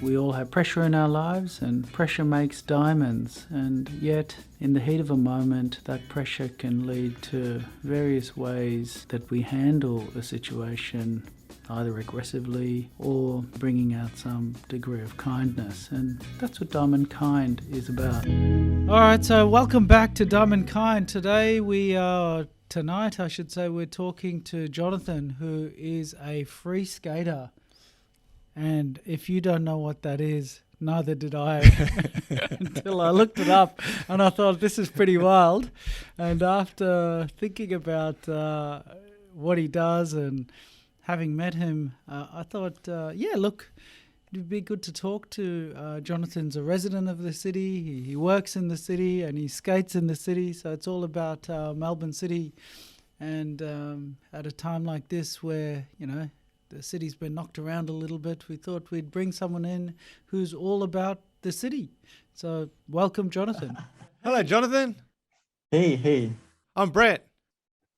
we all have pressure in our lives, and pressure makes diamonds, and yet in the heat of a moment that pressure can lead to various ways that we handle a situation, either aggressively or bringing out some degree of kindness, and that's what Diamond Kind is about. Alright, so welcome back to Diamond Kind. Tonight, I should say, we're talking to Jonathan, who is a free skater. And if you don't know what that is, neither did I until I looked it up, and I thought this is pretty wild. And after thinking about what he does and having met him, I thought, it'd be good to talk to. Jonathan's a resident of the city. He works in the city and he skates in the city. So it's all about Melbourne City. And at a time like this where, the city's been knocked around a little bit, we thought we'd bring someone in who's all about the city. So welcome, Jonathan. Hello, Jonathan. Hey. I'm Brett.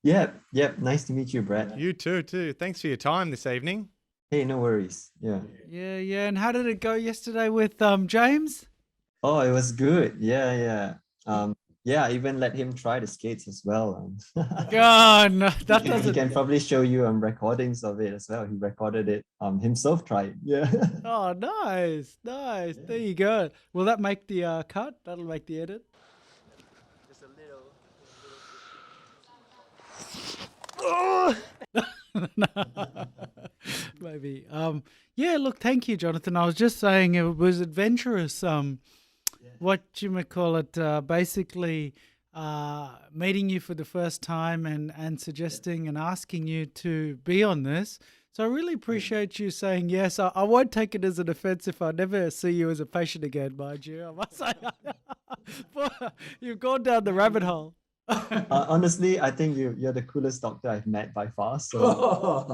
Yep. Nice to meet you, Brett. You too. Thanks for your time this evening. Hey, no worries. Yeah. Yeah. And how did it go yesterday with James? Oh, it was good. Yeah. I even let him try the skates as well. God, no, that He doesn't. can probably show you recordings of it as well. He recorded it himself. Tried. Yeah. Oh, nice. There you go. Will that make the cut? That'll make the edit. Just a little. Maybe. Look, thank you, Jonathan. I was just saying it was adventurous. What you might call it, basically meeting you for the first time and suggesting and asking you to be on this. So I really appreciate you saying yes. I won't take it as an offense if I never see you as a patient again, mind you. I must say, you've gone down the rabbit hole. Honestly, I think you're the coolest doctor I've met by far. So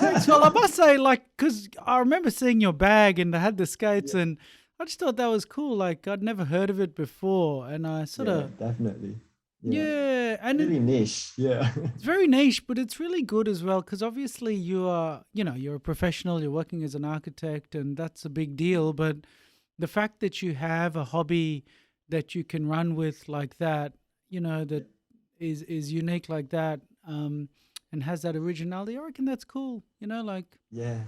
Thanks. Well, I must say, because I remember seeing your bag and they had the skates, and I just thought that was cool. I'd never heard of it before, and I sort of definitely. and Really niche. Yeah. it's very niche, but it's really good as well, because obviously you are, you're a professional. You're working as an architect, and that's a big deal. But the fact that you have a hobby that you can run with like that, that is unique like that, and has that originality, I reckon that's cool. Yeah.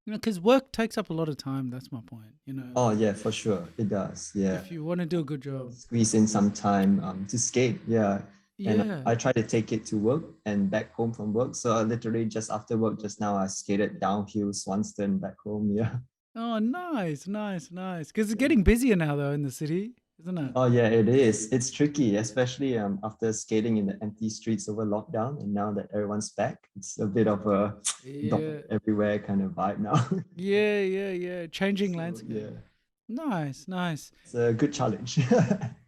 Because work takes up a lot of time. That's my point. Oh yeah, for sure. It does. Yeah. If you want to do a good job. Squeeze in some time to skate. Yeah. Yeah. And I try to take it to work and back home from work. So literally just after work just now, I skated downhill Swanston back home. Yeah. Oh, nice. Because it's getting busier now, though, in the city, isn't it? Oh yeah, it is. It's tricky, especially after skating in the empty streets over lockdown, and now that everyone's back, it's a bit of a dog everywhere kind of vibe now. Yeah. Changing landscape. Yeah. Nice. It's a good challenge.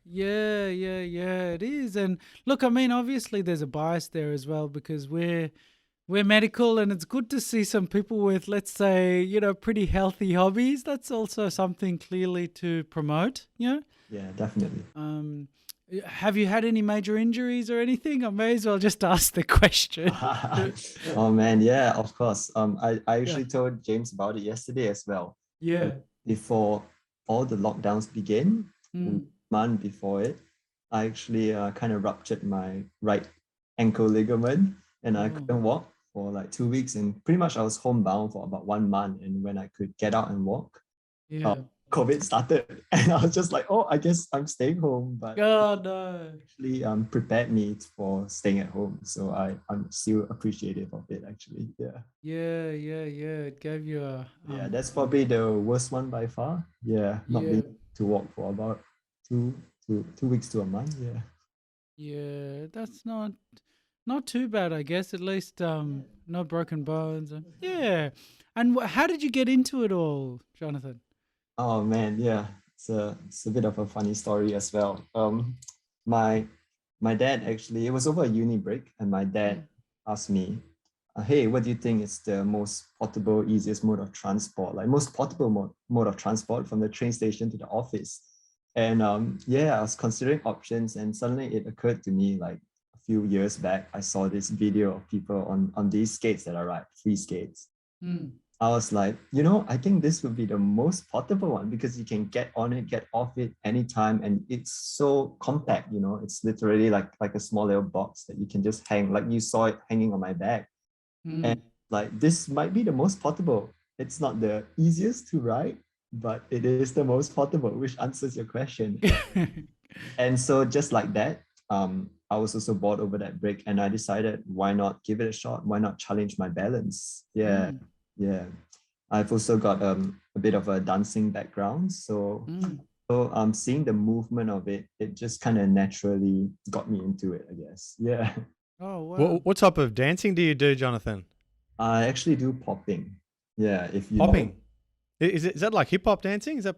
Yeah, it is. And look, I mean, obviously there's a bias there as well, because we're medical, and it's good to see some people with, let's say, pretty healthy hobbies. That's also something clearly to promote, Yeah, definitely. Have you had any major injuries or anything? I may as well just ask the question. Oh man, yeah, of course. I actually told James about it yesterday as well. Yeah. Before all the lockdowns began, a month before it, I actually kind of ruptured my right ankle ligament, and I couldn't walk for like 2 weeks, and pretty much I was homebound for about 1 month. And when I could get out and walk, COVID started, and I was just like, oh, I guess I'm staying home. But God, no. Actually prepared me for staying at home, so I'm still appreciative of it actually. Yeah, it gave you a That's probably the worst one by far. Not being to walk for about 2 weeks to a month. That's not too bad, I guess. At least no broken bones. And how did you get into it all, Jonathan? Oh man, it's a bit of a funny story as well. My dad actually, it was over a uni break, and my dad asked me, hey, what do you think is the most portable, easiest mode of transport, like most portable mode of transport from the train station to the office? And I was considering options, and suddenly it occurred to me, like a few years back, I saw this video of people on these skates that are like free skates. I was like, you know, I think this would be the most portable one because you can get on it, get off it anytime, and it's so compact. You know, it's literally like a small little box that you can just hang. Like you saw it hanging on my bag, and like this might be the most portable. It's not the easiest to ride, but it is the most portable, which answers your question. And so just like that, I was also bored over that break, and I decided, why not give it a shot? Why not challenge my balance? Yeah, yeah. I've also got a bit of a dancing background, so seeing the movement of it, it just kind of naturally got me into it, I guess. Yeah. Oh wow. What type of dancing do you do, Jonathan? I actually do popping. Yeah, if you know. Popping. Is that like hip hop dancing? Is that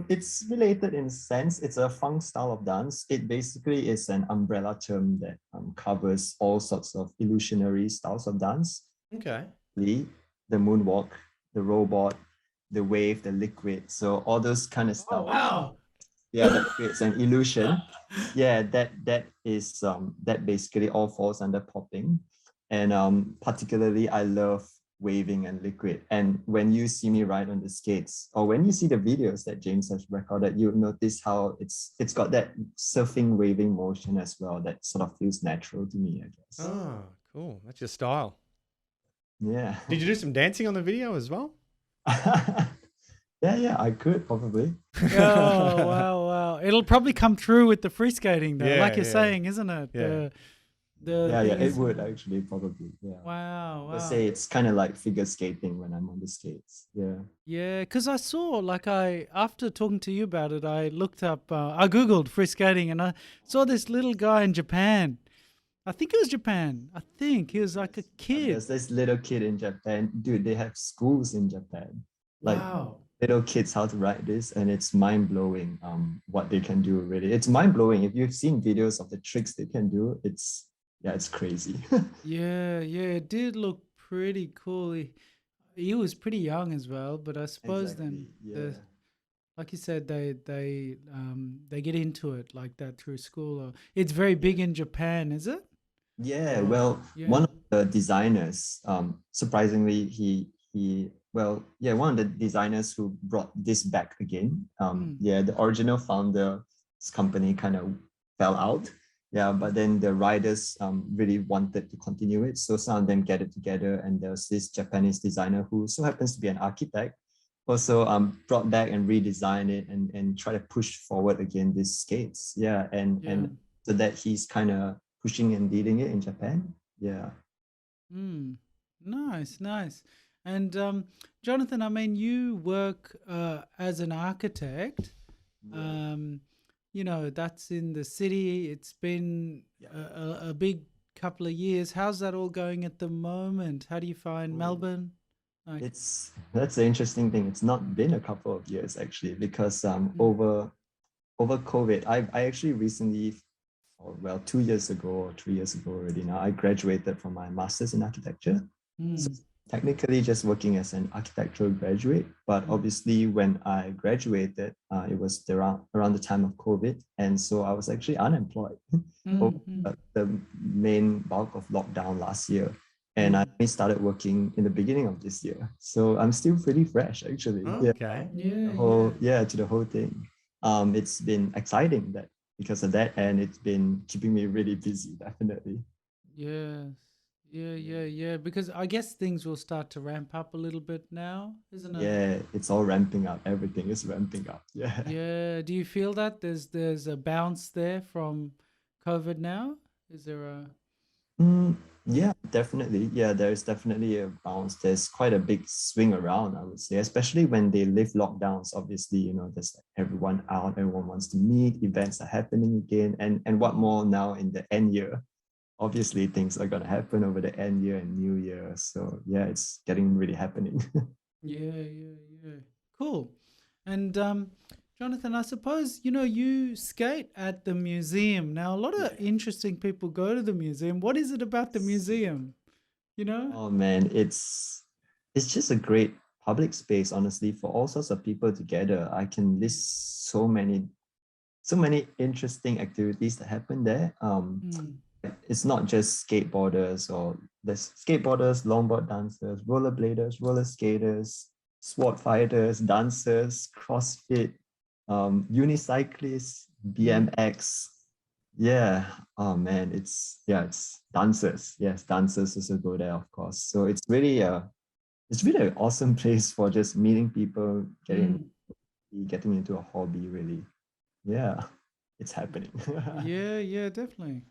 It's related in a sense. It's a funk style of dance. It basically is an umbrella term that covers all sorts of illusionary styles of dance. okay? The moonwalk, the robot, the wave, the liquid. So all those kind of Oh stuff. wow. Yeah, that creates an illusion. Yeah, that basically all falls under popping. And particularly I love waving and liquid. And when you see me ride on the skates, or when you see the videos that James has recorded, you'll notice how it's got that surfing waving motion as well that sort of feels natural to me, I guess. Oh, cool. That's your style. Yeah. Did you do some dancing on the video as well? Yeah, I could probably. Oh wow, wow. It'll probably come through with the free skating though, Yeah, like you're yeah. saying, isn't it? Yeah. The Yeah, thing it is, would actually probably. Yeah. wow, I would wow. say it's kind of like figure skating when I'm on the skates. Yeah. Yeah, because I saw, like, after talking to you about it, I looked up, I Googled free skating and I saw this little guy in Japan. I think it was Japan. I think he was like a kid. There's this little kid in Japan. Dude, they have schools in Japan. Like Wow. little kids how to ride this, and it's mind-blowing what they can do really. It's mind-blowing. If you've seen videos of the tricks they can do, it's crazy. Yeah, yeah, it did look pretty cool. He was pretty young as well, but I suppose Exactly. then Yeah. like you said, they get into it like that through school. Or it's very big in Japan, is it? Yeah, Oh, well, yeah. one of the designers, surprisingly, one of the designers who brought this back again. The original founder's company kind of fell out. Yeah, but then the riders really wanted to continue it. So some of them gathered together, and there was this Japanese designer who so happens to be an architect, also brought back and redesigned it and try to push forward again these skates. Yeah, and so that he's kind of pushing and leading it in Japan. Yeah. Nice, nice. And Jonathan, I mean, you work as an architect. Yeah. You know, that's in the city. It's been a big couple of years. How's that all going at the moment? How do you find Melbourne? Like, That's the interesting thing. It's not been a couple of years actually, because over COVID, I actually recently, or well, 2 years ago or 3 years ago already now, I graduated from my master's in architecture. So technically just working as an architectural graduate, but obviously when I graduated, it was around the time of COVID. And so I was actually unemployed over the main bulk of lockdown last year. And I only started working in the beginning of this year. So I'm still pretty fresh actually. Okay. To the whole thing. It's been exciting that because of that, and it's been keeping me really busy, definitely. yes. Yeah. Because I guess things will start to ramp up a little bit now, isn't it? Yeah, it's all ramping up. Everything is ramping up. Yeah. Yeah. Do you feel that there's a bounce there from COVID now? Is there a Yeah, definitely. Yeah, there's definitely a bounce. There's quite a big swing around, I would say, especially when they lift lockdowns. Obviously, there's like everyone out, everyone wants to meet, events are happening again. And what more now in the end year? Obviously, things are going to happen over the end year and new year. So yeah, it's getting really happening. yeah. Cool. And Jonathan, I suppose you skate at the museum. Now, a lot of interesting people go to the museum. What is it about the museum? You know? Oh man, it's just a great public space, honestly, for all sorts of people together. I can list so many interesting activities that happen there. it's not just skateboarders, or there's skateboarders, longboard dancers, rollerbladers, roller skaters, sport fighters, dancers, CrossFit, unicyclists, BMX. Yeah. Oh man, it's dancers. Yes, dancers also go there, of course. So it's really an awesome place for just meeting people, getting into a hobby, really. Yeah, it's happening. Yeah, definitely.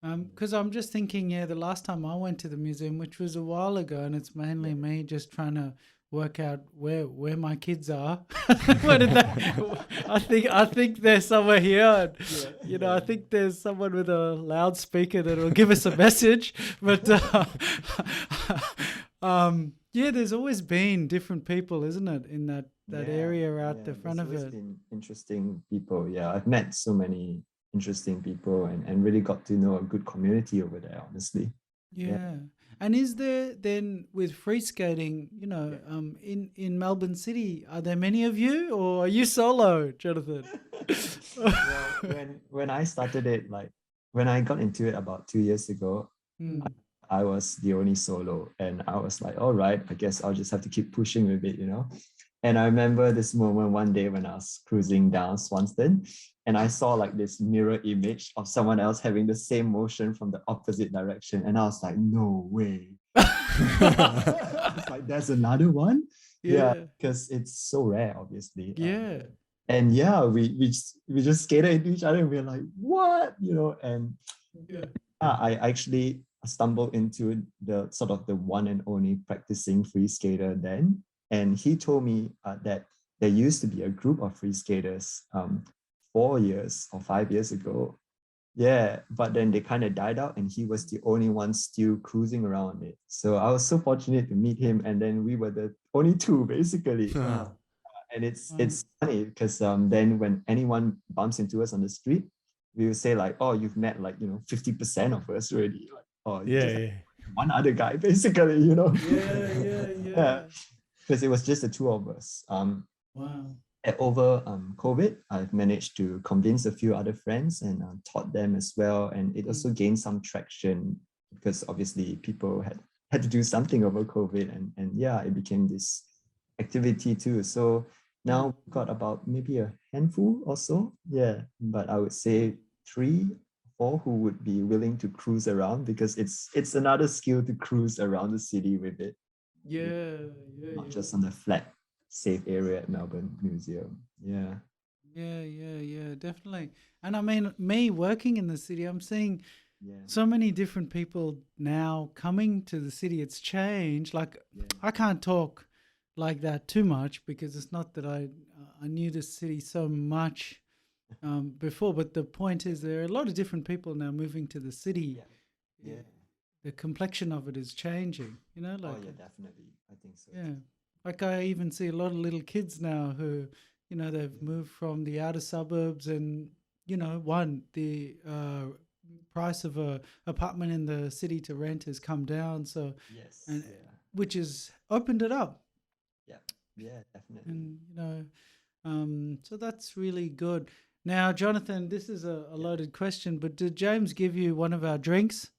Because I'm just thinking, yeah, the last time I went to the museum, which was a while ago, and it's mainly me just trying to work out where my kids are. What did they? I think they're somewhere here. And, I think there's someone with a loudspeaker that will give us a message. But yeah, there's always been different people, isn't it, in that area out the front of there's it. always been interesting people. Yeah, I've met so many interesting people, and really got to know a good community over there, honestly. Yeah. And is there then with free skating, in Melbourne City, are there many of you or are you solo, Jonathan? Well, when I started it, like when I got into it about 2 years ago, Mm. I was the only solo, and I was like, all right, I guess I'll just have to keep pushing with it, And I remember this moment one day when I was cruising down Swanston, and I saw like this mirror image of someone else having the same motion from the opposite direction, and I was like, no way. It's like there's another one. Yeah, because it's so rare, obviously. Yeah. And yeah, we just skated into each other, and we are like, what, and I actually stumbled into the sort of the one and only practicing free skater then, and he told me that there used to be a group of free skaters 4 years or 5 years ago. Yeah, but then they kind of died out, and he was the only one still cruising around it. So I was so fortunate to meet him, and then we were the only two basically. And it's funny because then when anyone bumps into us on the street, we will say like, oh, you've met like 50% of us already. Like, oh, Yeah. one other guy basically, Yeah. because it was just the two of us. Wow. Over COVID, I've managed to convince a few other friends and taught them as well, and it also gained some traction because obviously people had to do something over COVID, and yeah, it became this activity too. So now we've got about maybe a handful or so, yeah, but I would say 3 4 who would be willing to cruise around, because it's another skill to cruise around the city with it. Not just on the flat safe area at Melbourne Museum. Yeah, definitely. And I mean, me working in the city, I'm seeing so many different people now coming to the city. It's changed. Like, I can't talk like that too much because it's not that I knew the city so much before. But the point is, there are a lot of different people now moving to the city. The complexion of it is changing. Like, oh yeah, definitely. I think so. Yeah. Like I even see a lot of little kids now who, they've moved from the outer suburbs, and, the price of a apartment in the city to rent has come down. So, which has opened it up. Yeah, definitely. And, so that's really good. Now, Jonathan, this is a loaded question, but did James give you one of our drinks?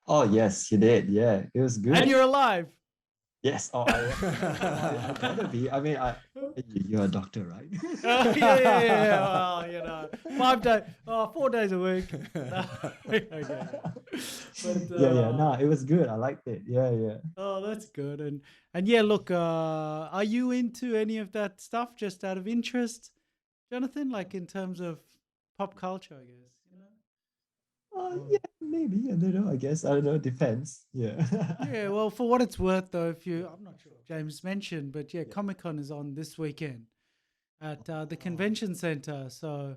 Oh yes, he did. Yeah, it was good. And you're alive. Yes. Oh, I better be. I mean, you're a doctor, right? Yeah. Well, 4 days a week. Okay. But, No, it was good. I liked it. Yeah. Oh, that's good. And yeah, look, are you into any of that stuff just out of interest, Jonathan? Like in terms of pop culture, I guess. Yeah, maybe. I don't know. I guess I don't know. It depends. Yeah. Yeah. Well, for what it's worth, though, I'm not sure if James mentioned, but yeah, Comic-Con is on this weekend at the convention center. So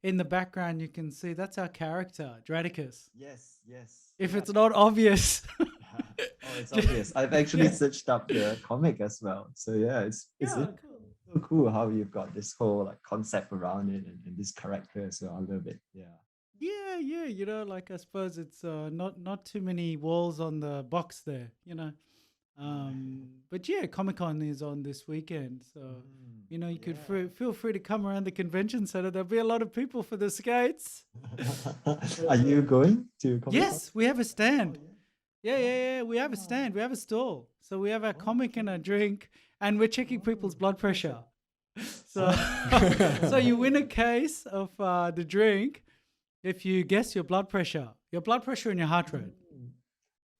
in the background, you can see that's our character, Draticus. Yes. If it's not obvious. Oh, it's obvious. I've actually searched up the comic as well. So yeah, it's cool. So cool how you've got this whole like concept around it, and this character. So I love it. Yeah. Like I suppose it's not too many walls on the box there, But yeah, Comic-Con is on this weekend. So, you could feel free to come around the convention center. There'll be a lot of people for the skates. Are you going to Comic-Con? Yes, we have a stand. Yeah. We have a stand. We have a stall. So we have our comic and a drink, and we're checking people's blood pressure. So, so you win a case of the drink if you guess your blood pressure and your heart rate.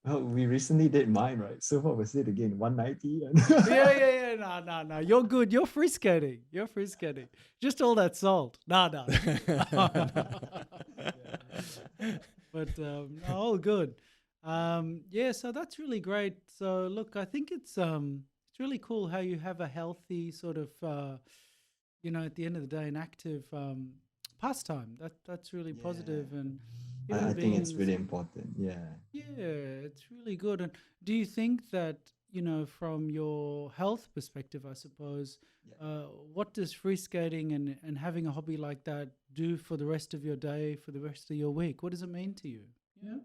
Well, we recently did mine, right? So what was it again? 190? Yeah. No. You're good. You're free skating. Just all that salt. No. But all good. So that's really great. So look, I think it's really cool how you have a healthy sort of, at the end of the day, an active pastime. That's really positive, and I think it's really important. Yeah, it's really good. And do you think that, from your health perspective, I suppose, what does free skating and having a hobby like that do for the rest of your day, for the rest of your week? What does it mean to you? Yeah.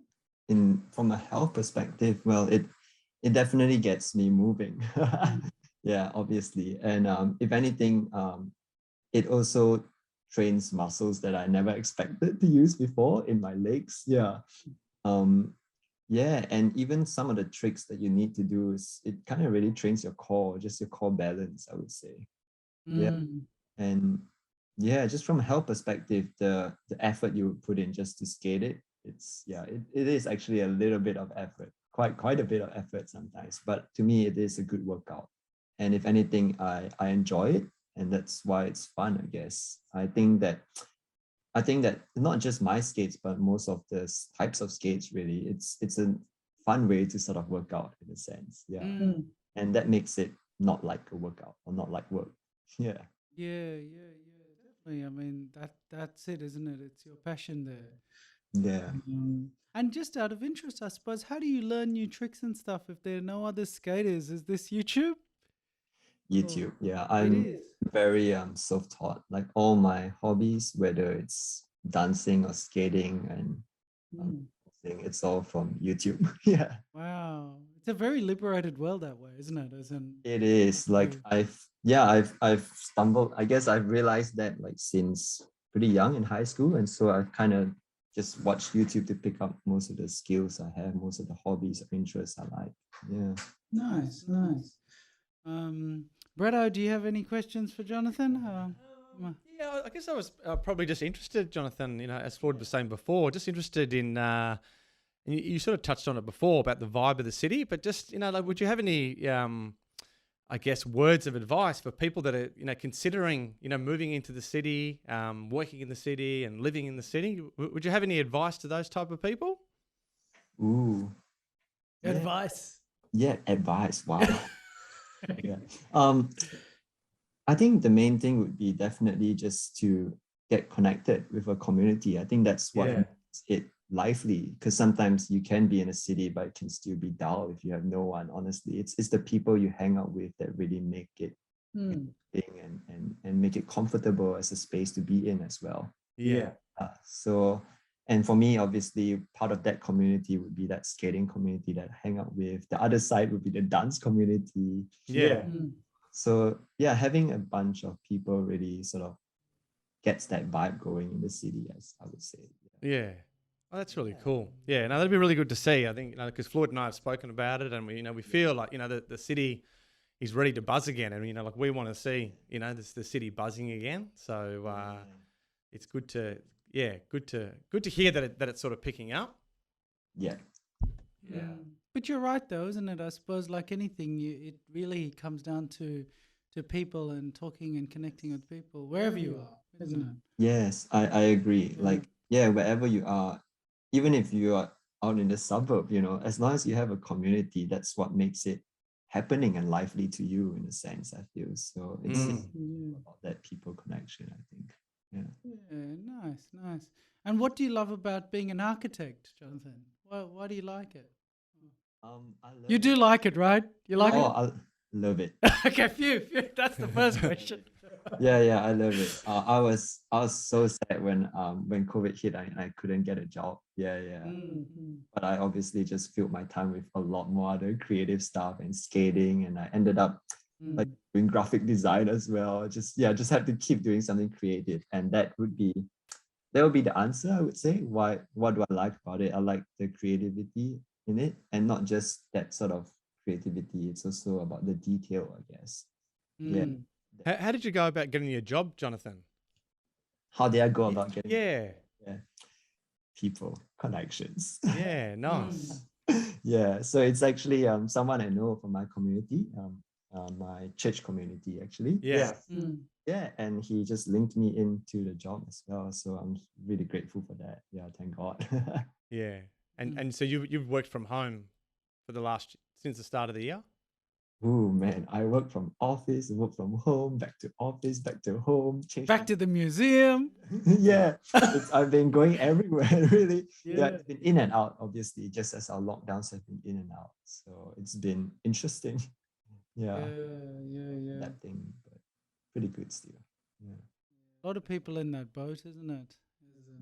From a health perspective, well, it definitely gets me moving. Yeah, obviously. And if anything, it also trains muscles that I never expected to use before in my legs. Yeah. And even some of the tricks that you need to do it kind of really trains your core, just your core balance, I would say. Yeah. And just from a health perspective, the effort you would put in just to skate it, it is actually a little bit of effort, quite a bit of effort sometimes, but to me it is a good workout. And if anything, I enjoy it, and that's why it's fun, I guess. I think that not just my skates, but most of the types of skates, really, it's a fun way to sort of work out in a sense. Yeah. And that makes it not like a workout or not like work. Yeah. Definitely. I mean, that's it, isn't it? It's your passion there. Yeah. And just out of interest, I suppose, how do you learn new tricks and stuff if there are no other skaters? Is this YouTube? YouTube. Yeah, I'm very self-taught. Like all my hobbies, whether it's dancing or skating and it's all from YouTube. Yeah. Wow, it's a very liberated world that way, isn't it? It is. Like I've stumbled. I guess I've realized that like since pretty young in high school, and so I've kind of just watched YouTube to pick up most of the skills I have, most of the hobbies or interests I like. Yeah. Nice. Bretto, do you have any questions for Jonathan? I guess I was probably just interested, Jonathan, as Floyd was saying before, just interested in, and you sort of touched on it before about the vibe of the city, but just, would you have any, I guess, words of advice for people that are, considering, moving into the city, working in the city and living in the city? Would you have any advice to those type of people? Ooh. Advice. Yeah, advice. Wow. Yeah. I think the main thing would be definitely just to get connected with a community. I think that's what makes it lively, because sometimes you can be in a city but it can still be dull if you have no one. Honestly, it's the people you hang out with that really make it interesting and make it comfortable as a space to be in as well. And for me, obviously, part of that community would be that skating community that I hang out with. The other side would be the dance community. So having a bunch of people really sort of gets that vibe going in the city, as I would say. Yeah. Oh, that's really cool. Yeah, no, that'd be really good to see. I think, because Floyd and I have spoken about it, and we feel like, the city is ready to buzz again, and we want to see, the city buzzing again. So it's good to hear that it's sort of picking up. Yeah. But you're right, though, isn't it? I suppose, like anything, it really comes down to people and talking and connecting with people wherever you are, isn't it? Yes, I agree. Like, wherever you are, even if you are out in the suburb, as long as you have a community, that's what makes it happening and lively to you, in a sense, I feel. So it's about that people connection, I think. Nice. And what do you love about being an architect, Jonathan? Why do you like it? You do like it, right? You like it? I love it. Okay, phew. That's the first question. Yeah, I love it. I was so sad when COVID hit, I couldn't get a job. Yeah. Mm. But I obviously just filled my time with a lot more other creative stuff and skating, and I ended up like Mm. doing graphic design as well. Just have to keep doing something creative, and that would be the answer, I would say. What do I like about it? I like the creativity in it, and not just that sort of creativity. It's also about the detail, I guess. Yeah. Mm. How did you go about getting your job, Jonathan? How did I go about getting Yeah. yeah, people connections? Yeah. Nice. Yeah, so it's actually someone I know from my community, my church community actually. Yeah. Mm. Yeah, and he just linked me into the job as well. So I'm really grateful for that. Yeah, thank God. Yeah. Mm. And so you've worked from home for since the start of the year? Oh man, I work from office, work from home, back to office, back to home, change. Back to the museum. Yeah, I've been going everywhere, really. Yeah, Yeah. it's been in and out, obviously, just as our lockdowns have been in and out. So it's been interesting. Yeah, Yeah. adapting, but pretty good still. Yeah. A lot of people in that boat, isn't it?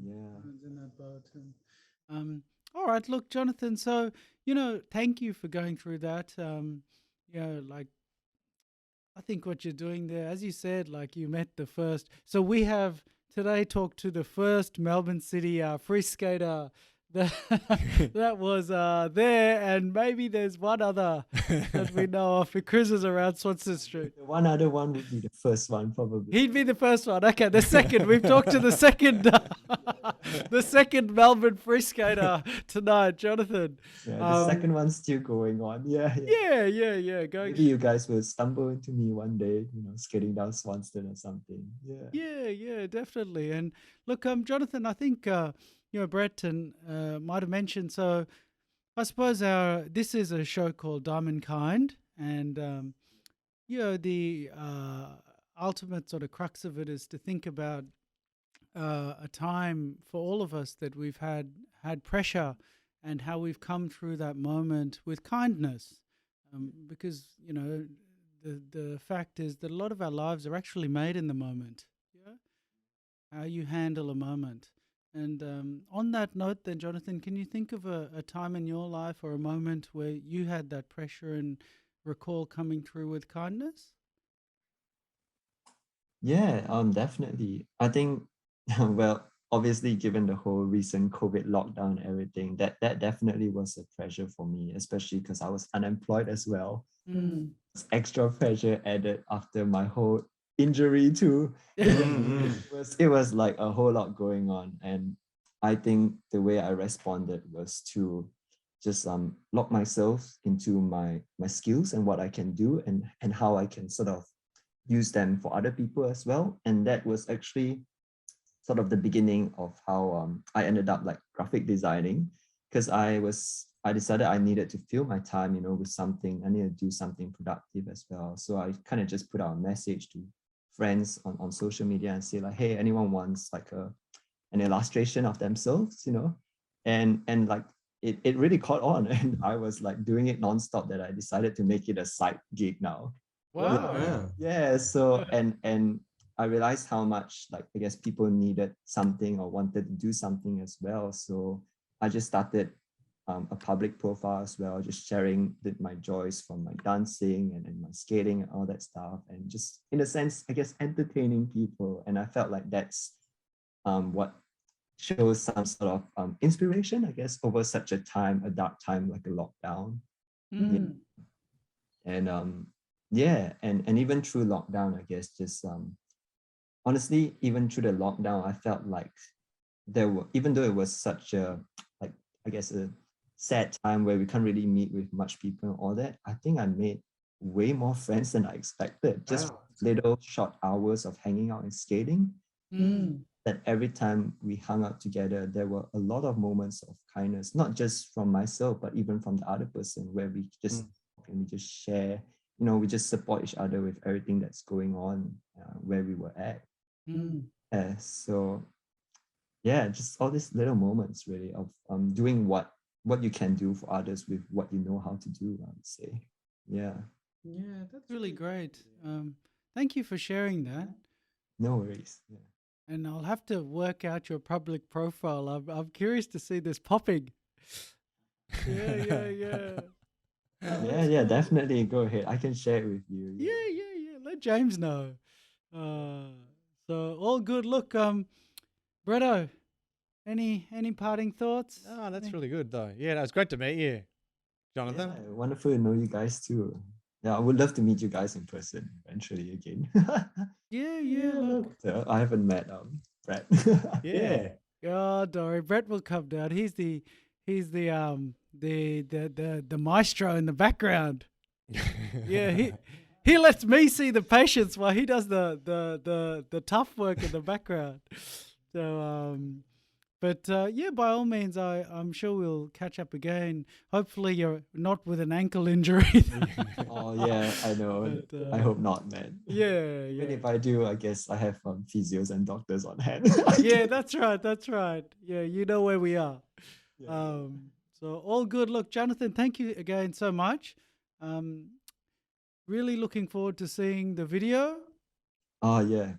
Yeah. Everyone's in that boat. And, all right, look, Jonathan. So thank you for going through that. Like I think what you're doing there, as you said, like you met the first. So we have today talked to the first Melbourne City free skater that that was there, and maybe there's one other that we know of who cruises around Swanston Street. The one other one would be the first one, probably. He'd be the first one. Okay, the second. We've talked to the second, the second Melbourne free skater tonight, Jonathan. Yeah, the second one's still going on. Yeah. Yeah. Going. Maybe you guys will stumble into me one day, skating down Swanston or something. Yeah, definitely. And look, Jonathan, I think Brett and might have mentioned. So I suppose this is a show called Diamond Kind, and the ultimate sort of crux of it is to think about a time for all of us that we've had pressure, and how we've come through that moment with kindness, because the fact is that a lot of our lives are actually made in the moment. Yeah, how you handle a moment. And on that note, then, Jonathan, can you think of a time in your life or a moment where you had that pressure and recall coming through with kindness? Yeah, definitely. I think, well, obviously, given the whole recent COVID lockdown and everything, that definitely was a pressure for me, especially because I was unemployed as well. Mm. It's extra pressure added after my whole injury too. It was like a whole lot going on, and I think the way I responded was to just lock myself into my skills and what I can do, and how I can sort of use them for other people as well. And that was actually sort of the beginning of how I ended up like graphic designing, because I decided I needed to fill my time, with something. I needed to do something productive as well. So I kind of just put out a message to friends on social media and say like, hey, anyone wants like an illustration of themselves, and like it really caught on, and I was like doing it nonstop, that I decided to make it a side gig now. Wow. Yeah, so and I realized how much, like, I guess people needed something or wanted to do something as well. So I just started a public profile as well, just sharing my joys from my dancing and my skating and all that stuff, and just in a sense, I guess, entertaining people. And I felt like that's what shows some sort of inspiration, I guess, over such a dark time like a lockdown. Mm. And yeah, and even through lockdown, I guess, just honestly, even through the lockdown, I felt like even though it was such a, like, I guess, a sad time where we can't really meet with much people and all that, I think I made way more friends than I expected. Just little short hours of hanging out and skating. Mm. That every time we hung out together, there were a lot of moments of kindness, not just from myself, but even from the other person, where we just and we just share, we just support each other with everything that's going on where we were at. Mm. So yeah, just all these little moments really of doing what you can do for others with what you know how to do, I would say. Yeah. Yeah, that's really great. thank you for sharing that. No worries. Yeah. And I'll have to work out your public profile. I'm curious to see this popping. Yeah. Yeah, definitely. Go ahead. I can share it with you. Yeah. Let James know. So all good. Look, Bretto, any parting thoughts? Oh, that's really good though. Yeah, no, it's great to meet you, Jonathan. Yeah, wonderful to know you guys too. Yeah, I would love to meet you guys in person eventually again. Yeah. Look. So I haven't met Brett. Yeah. Oh, don't worry. Brett will come down. He's the maestro in the background. Yeah, he lets me see the patients while he does the tough work in the background. So but yeah, by all means, I'm sure we'll catch up again. Hopefully, you're not with an ankle injury. Oh yeah, I know. But, I hope not, man. Yeah. Even if I do, I guess I have physios and doctors on hand. Yeah, that's right. Yeah, you know where we are. Yeah. So all good. Look, Jonathan, thank you again so much. Really looking forward to seeing the video. Oh yeah.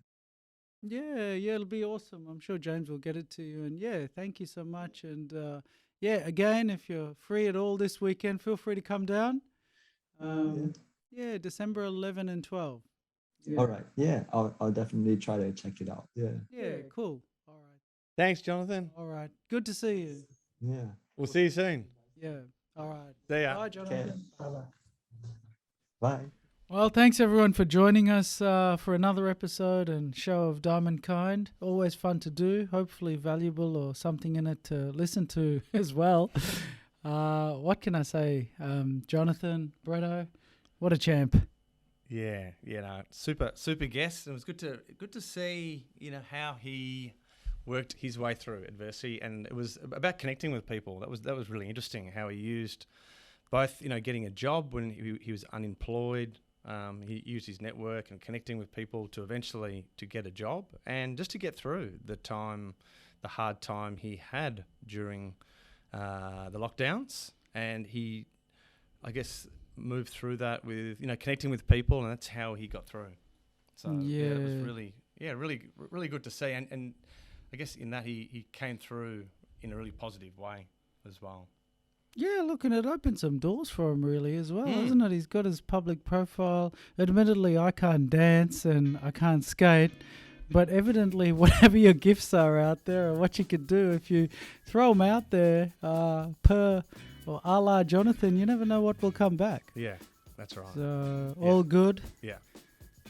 Yeah, it'll be awesome. I'm sure James will get it to you. And yeah, thank you so much. And yeah, again, if you're free at all this weekend, feel free to come down. Yeah, December 11 and 12. Yeah. All right. Yeah, I'll definitely try to check it out. Yeah. Yeah, cool. All right. Thanks, Jonathan. All right. Good to see you. Yeah. We'll see you soon. Yeah. All right. See ya. Bye, Jonathan. Okay. Bye. Well, thanks everyone for joining us for another episode and show of Diamond Kind. Always fun to do, hopefully valuable or something in it to listen to as well. What can I say? Jonathan, Bretto, what a champ. Yeah, no, super guest. It was good to see, how he worked his way through adversity, and it was about connecting with people. That was really interesting. How he used both, getting a job when he was unemployed. He used his network and connecting with people to eventually to get a job and just to get through the hard time he had during the lockdowns. And he, I guess, moved through that with connecting with people, and that's how he got through. So it was really good to see, and I guess in that he came through in a really positive way as well. Yeah, look, and it opened some doors for him really as well, hasn't it? He's got his public profile. Admittedly, I can't dance and I can't skate, but evidently whatever your gifts are out there or what you could do, if you throw them out there or a la Jonathan, you never know what will come back. Yeah, that's right. So all good. Yeah.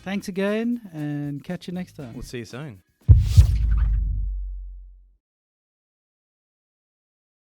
Thanks again and catch you next time. We'll see you soon.